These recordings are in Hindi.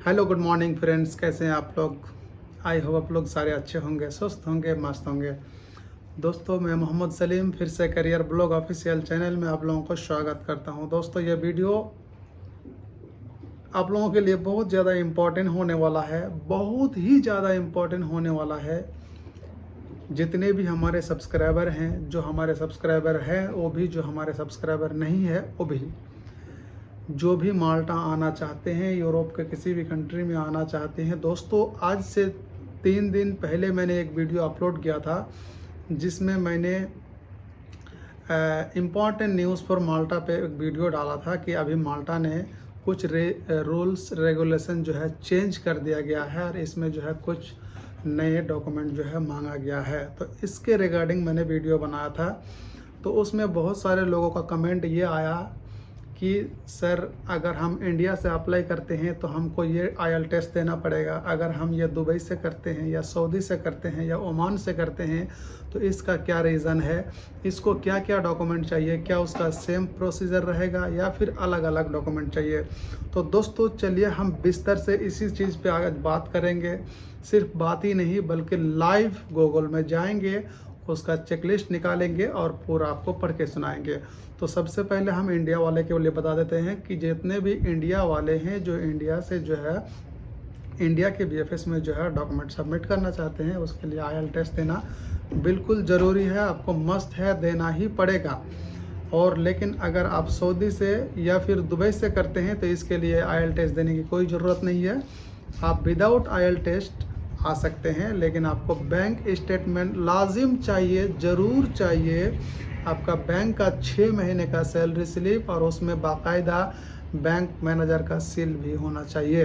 हेलो गुड मॉर्निंग फ्रेंड्स, कैसे हैं आप लोग। आई होप आप लोग सारे अच्छे होंगे, स्वस्थ होंगे, मस्त होंगे। दोस्तों, मैं मोहम्मद सलीम फिर से करियर ब्लॉग ऑफिशियल चैनल में आप लोगों को स्वागत करता हूं। दोस्तों, ये वीडियो आप लोगों के लिए बहुत ज़्यादा इम्पोर्टेंट होने वाला है, बहुत ही ज़्यादा इम्पोर्टेंट होने वाला है। जितने भी हमारे सब्सक्राइबर हैं, जो हमारे सब्सक्राइबर हैं वो भी, जो हमारे सब्सक्राइबर नहीं है वो भी, जो भी माल्टा आना चाहते हैं, यूरोप के किसी भी कंट्री में आना चाहते हैं। दोस्तों, आज से 3 दिन पहले मैंने एक वीडियो अपलोड किया था जिसमें मैंने इम्पॉर्टेंट न्यूज़ फॉर माल्टा पे एक वीडियो डाला था कि अभी माल्टा ने कुछ रूल्स रेगुलेशन जो है चेंज कर दिया गया है और इसमें जो है कुछ नए डॉक्यूमेंट जो है मांगा गया है। तो इसके रिगार्डिंग मैंने वीडियो बनाया था। तो उसमें बहुत सारे लोगों का कमेंट ये आया कि सर, अगर हम इंडिया से अप्लाई करते हैं तो हमको ये आयल टेस्ट देना पड़ेगा, अगर हम ये दुबई से करते हैं या सऊदी से करते हैं या ओमान से करते हैं तो इसका क्या रीज़न है, इसको क्या क्या डॉक्यूमेंट चाहिए, क्या उसका सेम प्रोसीजर रहेगा या फिर अलग अलग डॉक्यूमेंट चाहिए। तो दोस्तों, चलिए हम विस्तार से इसी चीज़ पे आज बात करेंगे। सिर्फ बात ही नहीं बल्कि लाइव गूगल में जाएंगे, उसका चेकलिस्ट निकालेंगे और पूरा आपको पढ़ के सुनाएंगे। तो सबसे पहले हम इंडिया वाले के लिए बता देते हैं कि जितने भी इंडिया वाले हैं जो इंडिया से जो है इंडिया के बीएफएस में जो है डॉक्यूमेंट सबमिट करना चाहते हैं, उसके लिए आयल टेस्ट देना बिल्कुल ज़रूरी है, आपको मस्ट है, देना ही पड़ेगा। और लेकिन अगर आप सऊदी से या फिर दुबई से करते हैं तो इसके लिए आयल टेस्ट देने की कोई ज़रूरत नहीं है, आप विदाउट आयल टेस्ट आ सकते हैं। लेकिन आपको बैंक स्टेटमेंट लाजिम चाहिए, ज़रूर चाहिए। आपका बैंक का 6 महीने का सैलरी स्लिप और उसमें बाकायदा बैंक मैनेजर का सील भी होना चाहिए।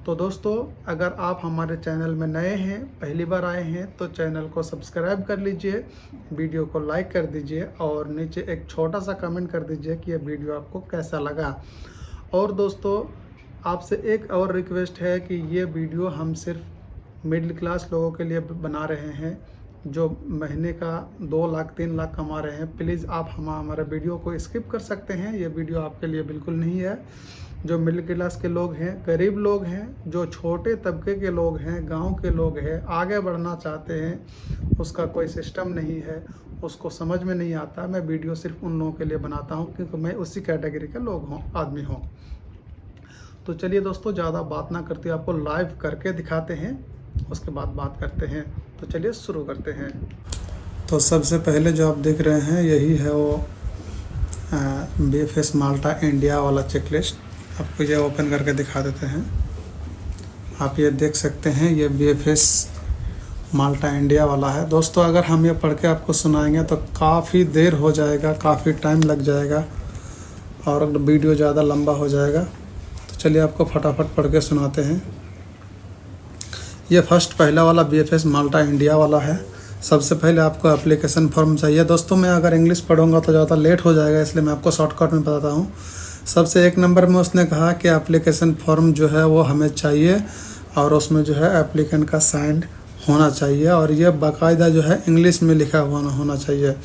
तो दोस्तों, अगर आप हमारे चैनल में नए हैं, पहली बार आए हैं, तो चैनल को सब्सक्राइब कर लीजिए, वीडियो को लाइक कर दीजिए और नीचे एक छोटा सा कमेंट कर दीजिए कि ये वीडियो आपको कैसा लगा। और दोस्तों, आपसे एक और रिक्वेस्ट है कि ये वीडियो हम सिर्फ मिडिल क्लास लोगों के लिए बना रहे हैं जो महीने का 2 लाख 3 लाख कमा रहे हैं। प्लीज़ आप हमारे वीडियो को स्किप कर सकते हैं, ये वीडियो आपके लिए बिल्कुल नहीं है। जो मिडिल क्लास के लोग हैं, गरीब लोग हैं, जो छोटे तबके के लोग हैं, गांव के लोग हैं, आगे बढ़ना चाहते हैं, उसका कोई सिस्टम नहीं है, उसको समझ में नहीं आता, मैं वीडियो सिर्फ उन लोगों के लिए बनाता हूँ क्योंकि मैं उसी कैटेगरी के आदमी हूँ। तो चलिए दोस्तों, ज़्यादा बात ना करते आपको लाइव करके दिखाते हैं, उसके बाद बात करते हैं। तो चलिए शुरू करते हैं। तो सबसे पहले जो आप देख रहे हैं यही है वो बीएफएस माल्टा इंडिया वाला चेकलिस्ट। आपको ये ओपन करके दिखा देते हैं। आप ये देख सकते हैं, ये बीएफएस माल्टा इंडिया वाला है। दोस्तों, अगर हम ये पढ़ के आपको सुनाएंगे तो काफ़ी देर हो जाएगा, काफ़ी टाइम लग जाएगा और वीडियो ज़्यादा लंबा हो जाएगा। तो चलिए आपको फटाफट पढ़ के सुनाते हैं। ये पहला वाला बीएफएस माल्टा इंडिया वाला है। सबसे पहले आपको एप्लीकेशन फॉर्म चाहिए। दोस्तों, मैं अगर इंग्लिश पढ़ूंगा तो ज़्यादा लेट हो जाएगा, इसलिए मैं आपको शॉर्टकट में बताता हूँ। सबसे 1 नंबर में उसने कहा कि एप्लीकेशन फॉर्म जो है वो हमें चाहिए और उसमें जो है एप्लीकेंट का साइन होना चाहिए और ये बाकायदा जो है इंग्लिश में लिखा हुआ होना चाहिए।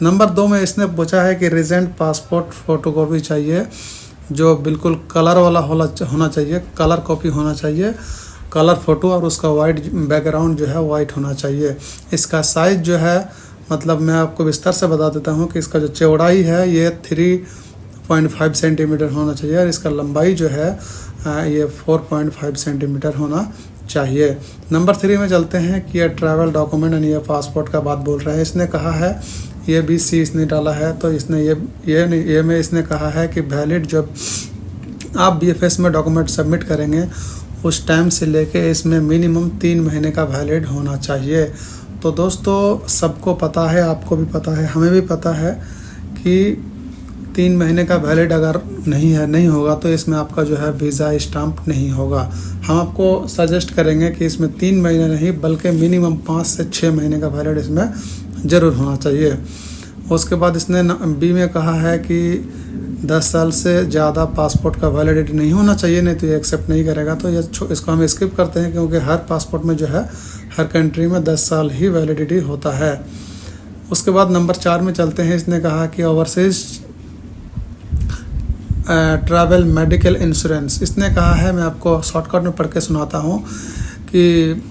नंबर 2 में इसने पूछा है कि रिजेंट पासपोर्ट फ़ोटोकॉपी चाहिए, जो बिल्कुल कलर वाला होना चाहिए, कलर कॉपी होना चाहिए, कलर फ़ोटो, और उसका वाइट बैकग्राउंड जो है वाइट होना चाहिए। इसका साइज़ जो है, मतलब मैं आपको विस्तार से बता देता हूँ कि इसका जो चौड़ाई है ये 3.5 सेंटीमीटर होना चाहिए और इसका लंबाई जो है ये 4.5 सेंटीमीटर होना चाहिए। नंबर 3 में चलते हैं कि ये ट्रैवल डॉक्यूमेंट यानी ये पासपोर्ट का बात बोल रहा है। इसने कहा है, ये भी सी इसने डाला है, तो इसने ये में इसने कहा है कि वैलिड जब आप बीएफएस में डॉक्यूमेंट सबमिट करेंगे उस टाइम से लेके इसमें मिनिमम 3 महीने का वैलिड होना चाहिए। तो दोस्तों, सबको पता है, आपको भी पता है, हमें भी पता है कि 3 महीने का वैलिड अगर नहीं होगा तो इसमें आपका जो है वीज़ा स्टाम्प नहीं होगा। हम आपको सजेस्ट करेंगे कि इसमें 3 महीने नहीं बल्कि मिनिमम 5 से 6 महीने का वैलिड इसमें ज़रूर होना चाहिए। उसके बाद इसने बी में कहा है कि 10 साल से ज़्यादा पासपोर्ट का वैलिडिटी नहीं होना चाहिए, नहीं तो ये एक्सेप्ट नहीं करेगा। तो ये इसको हम स्किप करते हैं क्योंकि हर पासपोर्ट में जो है हर कंट्री में 10 साल ही वैलिडिटी होता है। उसके बाद नंबर 4 में चलते हैं। इसने कहा कि ओवरसीज ट्रैवल मेडिकल इंश्योरेंस। इसने कहा है, मैं आपको शॉर्टकट में पढ़ के सुनाता हूँ कि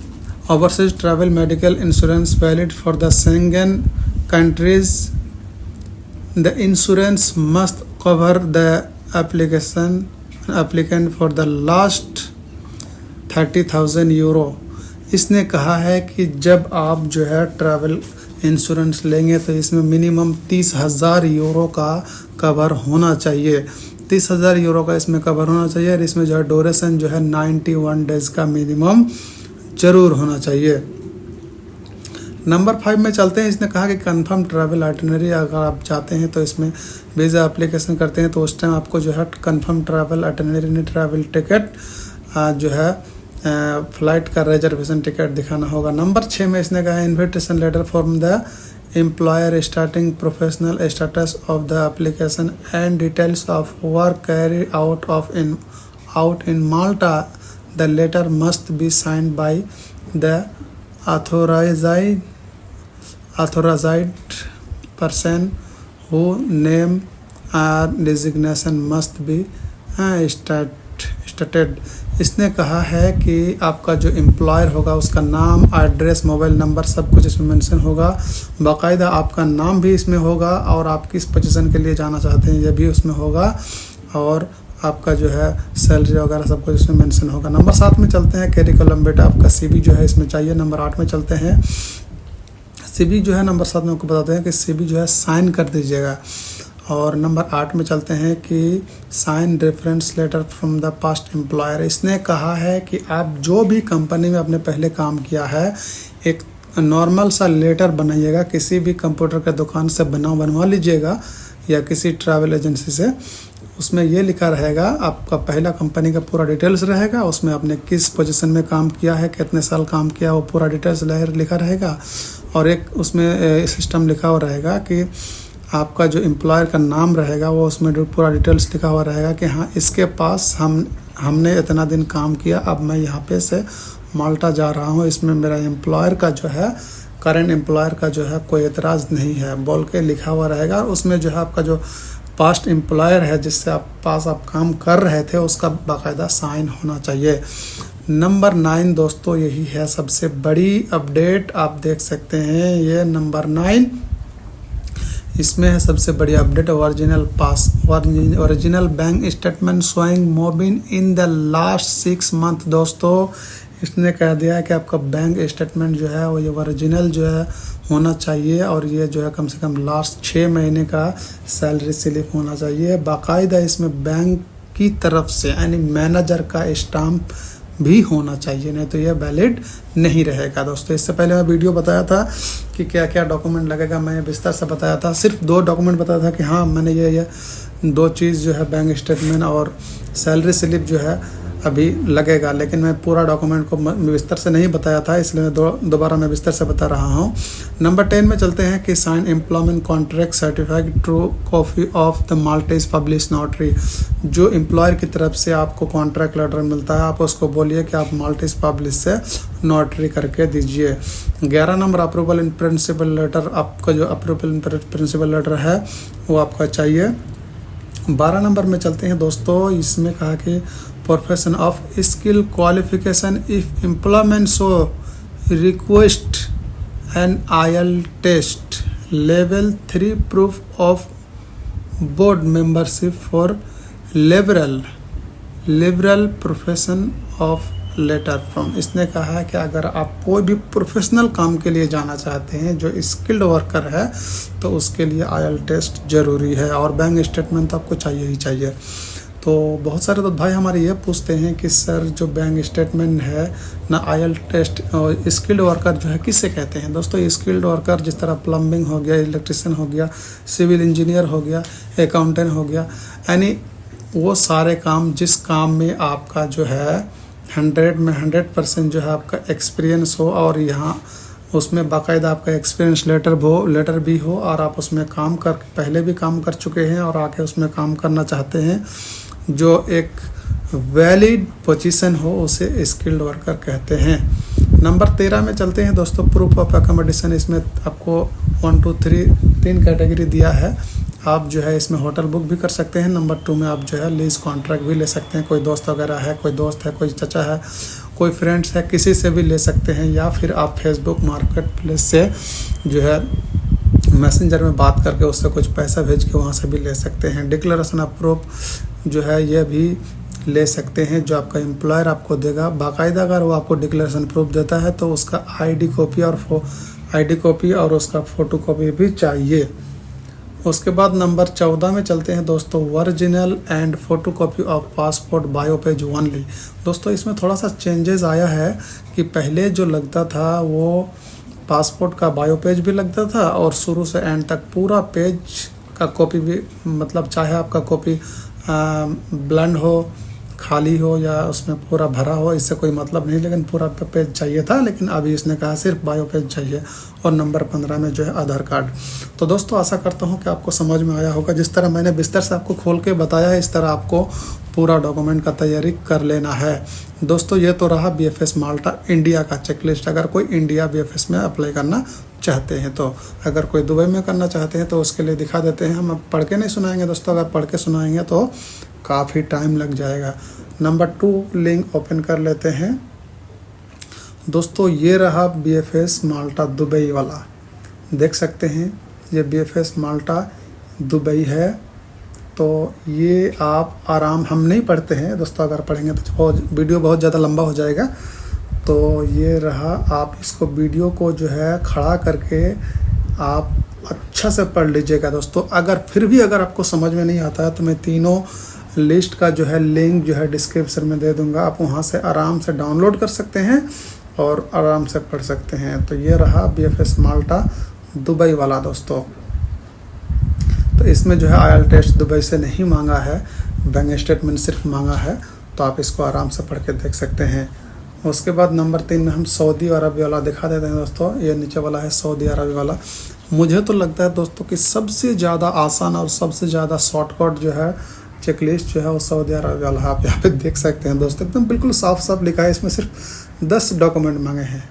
overseas travel medical insurance valid for the Schengen countries. The insurance must cover the applicant for the last 30,000 euro. इसने कहा है कि जब आप जो है ट्रैवल इंश्योरेंस लेंगे तो इसमें मिनिमम 30,000 यूरो का कवर होना चाहिए। 30,000 यूरो का इसमें कवर होना चाहिए और इसमें जो है ड्यूरेशन जो है 91 डेज का मिनिमम ज़रूर होना चाहिए। नंबर 5 में चलते हैं। इसने कहा कि कंफर्म ट्रैवल आइटनरी, अगर आप चाहते हैं तो इसमें वीज़ा एप्लीकेशन करते हैं तो उस टाइम आपको जो है confirm travel itinerary travel ticket जो है फ्लाइट का रिजर्वेशन टिकट दिखाना होगा। नंबर 6 में इसने कहा invitation letter from the employer starting professional status of the application and details of work carry out in Malta. The letter must be signed by the authorized person whose name or designation must be stated. इसने कहा है कि आपका जो एम्प्लॉयर होगा उसका नाम, एड्रेस, मोबाइल नंबर सब कुछ इसमें मेंशन होगा। बाकायदा आपका नाम भी इसमें होगा और आप किस पोजीशन के लिए जाना चाहते हैं ये भी उसमें होगा और आपका जो है सैलरी वगैरह सब कुछ इसमें मेंशन होगा। नंबर 7 में चलते हैं। करिकुलम बेटा आपका CV जो है इसमें चाहिए। नंबर 8 में चलते हैं। CV जो है नंबर 7 में आपको बताते हैं कि CV जो है साइन कर दीजिएगा। और नंबर 8 में चलते हैं कि sign reference letter from the past employer. इसने कहा है कि आप जो भी कंपनी में आपने पहले काम किया है एक नॉर्मल सा लेटर बनाइएगा, किसी भी कंप्यूटर के दुकान से बनवा लीजिएगा या किसी ट्रैवल एजेंसी से। उसमें ये लिखा रहेगा, आपका पहला कंपनी का पूरा डिटेल्स रहेगा, उसमें आपने किस पोजीशन में काम किया है, कितने साल काम किया, वो पूरा डिटेल्स लिखा रहेगा। और एक उसमें सिस्टम लिखा हुआ रहेगा कि आपका जो एम्प्लॉयर का नाम रहेगा वो उसमें पूरा डिटेल्स लिखा हुआ रहेगा कि हाँ इसके पास हमने इतना दिन काम किया, अब मैं यहाँ पे से माल्टा जा रहा हूँ, इसमें मेरा एम्प्लॉयर का जो है करंट एम्प्लॉयर का जो है कोई एतराज़ नहीं है बोल के लिखा हुआ रहेगा। उसमें जो है आपका जो पास्ट एम्प्लॉयर है जिससे आप काम कर रहे थे उसका बाकायदा साइन होना चाहिए। नंबर 9 दोस्तों यही है सबसे बड़ी अपडेट, आप देख सकते हैं ये नंबर 9 इसमें है सबसे बड़ी update. Original bank statement showing Mobin in the last 6 month. दोस्तों इसने कह दिया है कि आपका बैंक स्टेटमेंट जो है वो ये ओरिजिनल जो है होना चाहिए और ये जो है कम से कम लास्ट 6 महीने का सैलरी स्लिप होना चाहिए। बाकायदा इसमें बैंक की तरफ से यानी मैनेजर का स्टाम्प भी होना चाहिए, नहीं तो ये वैलिड नहीं रहेगा। दोस्तों इससे पहले मैं वीडियो बताया था कि क्या क्या डॉक्यूमेंट लगेगा, मैंने विस्तार से बताया था। सिर्फ 2 डॉक्यूमेंट बताया था कि हाँ मैंने ये 2 चीज़ जो है बैंक स्टेटमेंट और सैलरी स्लिप जो है अभी लगेगा, लेकिन मैं पूरा डॉक्यूमेंट को विस्तार से नहीं बताया था, इसलिए मैं दोबारा मैं विस्तार से बता रहा हूँ। नंबर 10 में चलते हैं कि sign employment contract certified true copy of the Maltese publish notary. जो एम्प्लॉयर की तरफ से आपको कॉन्ट्रैक्ट लेटर मिलता है आप उसको बोलिए कि आप माल्टेज पब्लिश से नोटरी करके दीजिए। 11 number approval in principle letter, आपका जो अप्रूवल इन प्रिंसिपल लेटर है वो आपका चाहिए। 12 नंबर में चलते हैं दोस्तों, इसमें कहा कि profession of skill qualification if employment so request an IELTS test level 3 proof of board membership for liberal profession of letter from. इसने कहा है कि अगर आप कोई भी प्रोफेशनल काम के लिए जाना चाहते हैं जो स्किल्ड वर्कर है तो उसके लिए IELTS टेस्ट ज़रूरी है और बैंक स्टेटमेंट तो आपको चाहिए ही चाहिए। तो बहुत सारे तो भाई हमारे ये पूछते हैं कि सर जो बैंक स्टेटमेंट है ना IELTS टेस्ट और स्किल्ड वर्कर जो है किससे कहते हैं। दोस्तों स्किल्ड वर्कर जिस तरह प्लम्बिंग हो गया, इलेक्ट्रिशियन हो गया, सिविल इंजीनियर हो गया, अकाउंटेंट हो गया, यानी वो सारे काम जिस काम में आपका जो है 100 में 100% जो है आपका एक्सपीरियंस हो और यहाँ उसमें बाकायदा आपका एक्सपीरियंस लेटर भी हो और आप उसमें काम कर पहले भी काम कर चुके हैं और आके उसमें काम करना चाहते हैं, जो एक वैलिड पोजीशन हो उसे स्किल्ड वर्कर कहते हैं। नंबर 13 में चलते हैं दोस्तों, प्रूफ ऑफ अकोमोडेशन। इसमें आपको 1 2 3 कैटेगरी दिया है, आप जो है इसमें होटल बुक भी कर सकते हैं। नंबर 2 में आप जो है लीज कॉन्ट्रैक्ट भी ले सकते हैं। कोई दोस्त वगैरह है, कोई दोस्त है, कोई चचा है, कोई फ्रेंड्स है, किसी से भी ले सकते हैं। या फिर आप फेसबुक मार्केट प्लेस से जो है मैसेंजर में बात करके उससे कुछ पैसा भेज के वहाँ से भी ले सकते हैं। डिक्लेरेशन ऑफ प्रूफ जो है ये भी ले सकते हैं, जो आपका एम्प्लॉयर आपको देगा बाकायदा। अगर वो आपको डिक्लेरेशन प्रूफ देता है तो उसका आईडी कॉपी और उसका फ़ोटो कॉपी भी चाहिए। उसके बाद नंबर 14 में चलते हैं दोस्तों, original and photo copy of passport bio page only. दोस्तों इसमें थोड़ा सा चेंजेस आया है कि पहले जो लगता था वो पासपोर्ट का बायो पेज भी लगता था और शुरू से एंड तक पूरा पेज का कॉपी भी, मतलब चाहे आपका कॉपी ब्लैंड हो, खाली हो या उसमें पूरा भरा हो, इससे कोई मतलब नहीं, लेकिन पूरा पेज चाहिए था। लेकिन अभी इसने कहा सिर्फ बायो पेज चाहिए। और नंबर 15 में जो है आधार कार्ड। तो दोस्तों आशा करता हूँ कि आपको समझ में आया होगा। जिस तरह मैंने बिस्तर से आपको खोल के बताया है, इस तरह आपको पूरा डॉक्यूमेंट का तैयारी कर लेना है। दोस्तों ये तो रहा BFS माल्टा इंडिया का चेकलिस्ट। अगर कोई इंडिया BFS में अप्लाई करना चाहते हैं तो, अगर कोई दुबई में करना चाहते हैं तो उसके लिए दिखा देते हैं। हम अब पढ़ के नहीं सुनाएंगे दोस्तों, अगर पढ़ के सुनाएंगे तो काफ़ी टाइम लग जाएगा। नंबर 2 लिंक ओपन कर लेते हैं दोस्तों। ये रहा BFS माल्टा दुबई वाला, देख सकते हैं ये BFS माल्टा दुबई है। तो ये आप हम नहीं पढ़ते हैं दोस्तों, अगर पढ़ेंगे तो वीडियो बहुत ज़्यादा लंबा हो जाएगा। तो ये रहा, आप इसको वीडियो को जो है खड़ा करके आप अच्छा से पढ़ लीजिएगा दोस्तों। अगर फिर भी अगर आपको समझ में नहीं आता है तो मैं तीनों लिस्ट का जो है लिंक जो है डिस्क्रिप्शन में दे दूंगा, आप वहां से आराम से डाउनलोड कर सकते हैं और आराम से पढ़ सकते हैं। तो ये रहा BFS माल्टा दुबई वाला दोस्तों। तो इसमें जो है IELTS टेस्ट दुबई से नहीं मांगा है, बैंक स्टेटमेंट सिर्फ मांगा है। तो आप इसको आराम से पढ़ के देख सकते हैं। उसके बाद नंबर 3 में हम सऊदी अरब वाला दिखा देते हैं दोस्तों। ये नीचे वाला है सऊदी अरब वाला। मुझे तो लगता है दोस्तों कि सबसे ज़्यादा आसान और सबसे ज़्यादा शॉर्टकट जो है चेकलिस्ट जो है वो सऊदी अरब वाला आप यहाँ पे देख सकते हैं दोस्तों। एकदम बिल्कुल साफ साफ लिखा है। इसमें सिर्फ 10 डॉक्यूमेंट मांगे हैं।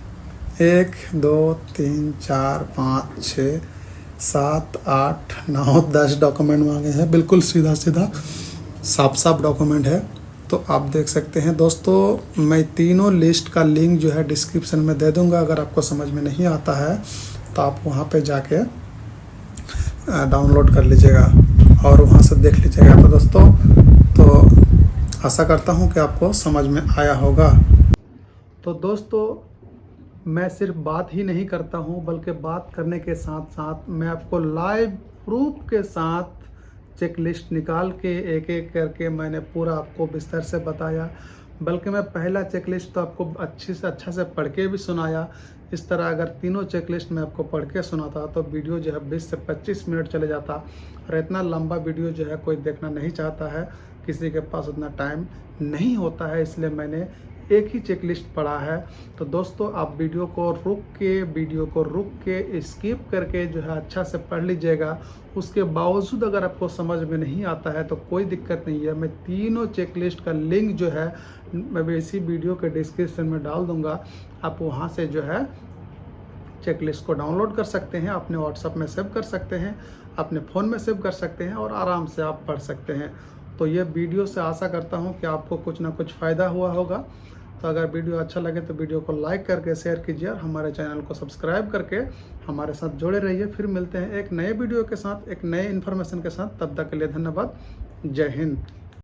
1 2 3 4 5 6 7 8 9 10 डॉक्यूमेंट मांगे हैं। बिल्कुल सीधा सीधा साफ साफ डॉक्यूमेंट है। तो आप देख सकते हैं दोस्तों, मैं तीनों लिस्ट का लिंक जो है डिस्क्रिप्शन में दे दूंगा। अगर आपको समझ में नहीं आता है तो आप वहाँ पे जाके डाउनलोड कर लीजिएगा और वहाँ से देख लीजिएगा। तो दोस्तों तो आशा करता हूँ कि आपको समझ में आया होगा। तो दोस्तों मैं सिर्फ बात ही नहीं करता हूँ, बल्कि बात करने के साथ साथ मैं आपको लाइव प्रूफ के साथ चेकलिस्ट निकाल के एक एक करके मैंने पूरा आपको विस्तार से बताया। बल्कि मैं पहला चेकलिस्ट तो आपको अच्छा से पढ़ के भी सुनाया। इस तरह अगर तीनों चेकलिस्ट मैं आपको पढ़ के सुनाता तो वीडियो जो है 20 से 25 मिनट चले जाता। और इतना लंबा वीडियो जो है कोई देखना नहीं चाहता है, किसी के पास उतना टाइम नहीं होता है, इसलिए मैंने एक ही चेकलिस्ट पढ़ा है। तो दोस्तों आप वीडियो को रुक के स्किप करके जो है अच्छा से पढ़ लीजिएगा। उसके बावजूद अगर आपको समझ में नहीं आता है तो कोई दिक्कत नहीं है, मैं तीनों चेकलिस्ट का लिंक जो है मैं इसी वीडियो के डिस्क्रिप्शन में डाल दूंगा। आप वहां से जो है चेकलिस्ट को डाउनलोड कर सकते हैं, अपने व्हाट्सएप में सेव कर सकते हैं, अपने फ़ोन में सेव कर सकते हैं और आराम से आप पढ़ सकते हैं। तो ये वीडियो से आशा करता हूँ कि आपको कुछ ना कुछ फ़ायदा हुआ होगा। तो अगर वीडियो अच्छा लगे तो वीडियो को लाइक करके शेयर कीजिए और हमारे चैनल को सब्सक्राइब करके हमारे साथ जुड़े रहिए। फिर मिलते हैं एक नए वीडियो के साथ, एक नए इन्फॉर्मेशन के साथ। तब तक के लिए धन्यवाद। जय हिंद।